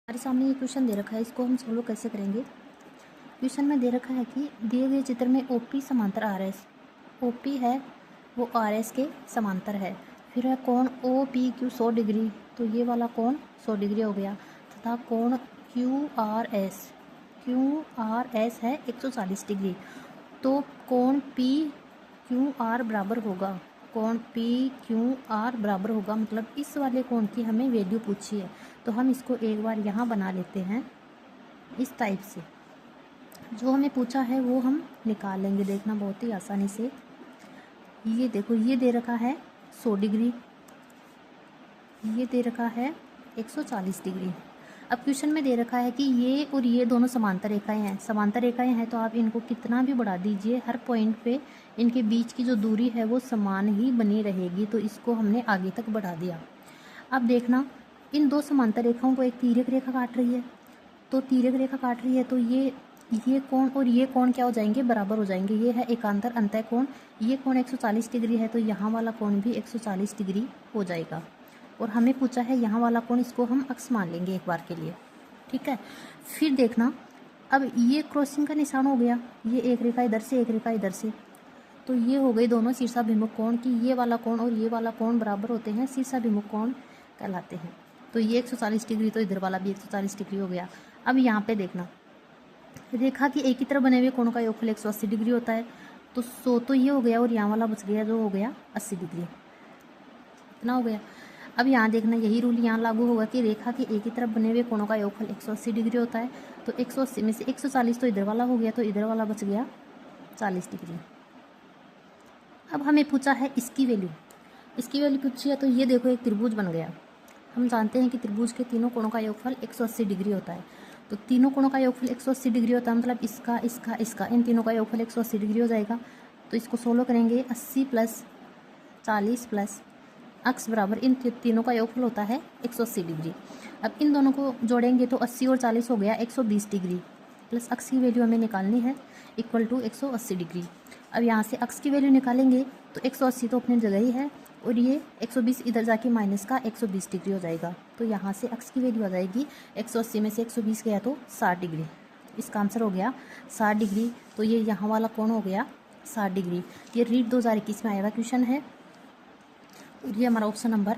हमारे सामने ये क्वेश्चन दे रखा है, इसको हम सोल्व कैसे करेंगे। क्वेश्चन में दे रखा है कि दिए गए चित्र में OP समांतर RS, OP है वो RS के समांतर है। फिर है कोण OPQ 100 डिग्री, तो ये वाला कोण 100 डिग्री हो गया, तथा कोण QRS है 140 डिग्री। तो कोण PQR बराबर होगा, कोण PQR बराबर होगा, मतलब इस वाले कोण की हमें वैल्यू पूछी है। तो हम इसको एक बार यहाँ बना लेते हैं इस टाइप से। जो हमें पूछा है वो हम निकाल लेंगे, देखना बहुत ही आसानी से। ये देखो, ये दे रखा है 100 डिग्री, ये दे रखा है 140 डिग्री। अब क्वेश्चन में दे रखा है कि ये और ये दोनों समांतर रेखाएं हैं। समांतर रेखाएं हैं तो आप इनको कितना भी बढ़ा दीजिए, हर पॉइंट पे इनके बीच की जो दूरी है वो समान ही बनी रहेगी। तो इसको हमने आगे तक बढ़ा दिया। अब देखना, इन दो समांतर रेखाओं को एक तिर्यक रेखा काट रही है, तो तिर्यक रेखा काट रही है तो ये कोण और ये कोण क्या हो जाएंगे, बराबर हो जाएंगे। ये है एकांतर अंतः कोण, ये कोण 140 डिग्री है तो यहाँ वाला कोण भी 140 डिग्री हो जाएगा। और हमें पूछा है यहाँ वाला कोण, इसको हम अक्स मान लेंगे एक बार के लिए, ठीक है। फिर देखना, अब ये क्रॉसिंग का निशान हो गया, ये एक रेखा इधर से एक रेखा इधर से, तो ये हो गई दोनों शीर्षाभिमुख कोण की ये वाला कोण और ये वाला कोण बराबर होते हैं शीर्षाभिमुख कोण कहलाते हैं। तो ये 140 डिग्री, तो इधर वाला भी 140 डिग्री हो गया। अब यहाँ पे देखना, रेखा की एक ही तरफ बने हुए कोणों का योगफल 180 डिग्री होता है, तो 100 तो ये हो गया और यहाँ वाला बच गया जो हो गया 80 डिग्री, इतना हो गया। अब यहाँ देखना, यही रूल यहाँ लागू होगा कि रेखा के एक ही तरफ बने हुए कोणों का योगफल 180 डिग्री होता है, तो 180 में से 140 तो इधर वाला हो गया, तो इधर वाला बच गया 40 डिग्री। अब हमें पूछा है इसकी वैल्यू, इसकी वैल्यू पूछी है, तो ये देखो एक त्रिभुज बन गया। हम जानते हैं कि त्रिभुज के तीनों कोणों का योगफल 180 डिग्री होता है, तो तीनों कोणों का योगफल 180 डिग्री होता है, मतलब इसका इसका इसका इन तीनों का योगफल 180 डिग्री हो जाएगा। तो इसको सोल्व करेंगे, 80 प्लस 40 प्लस अक्स बराबर इन तीनों का योगफल होता है 180 डिग्री। अब इन दोनों को जोड़ेंगे तो 80 और 40 हो गया 120 डिग्री, प्लस अक्स की वैल्यू हमें निकालनी है इक्वल टू 180 डिग्री। अब यहाँ से अक्स की वैल्यू निकालेंगे तो 180 तो अपनी जगह ही है, और ये 120 इधर जाके माइनस का 120 डिग्री हो जाएगा। तो यहाँ से अक्स की वैल्यू आ जाएगी 180 में से 120 गया तो 60 डिग्री। इसका आंसर हो गया 60 डिग्री। तो ये यहाँ वाला कोण हो गया 60 डिग्री। ये रीट 2021 में आया हुआ क्वेश्चन है, और ये हमारा ऑप्शन नंबर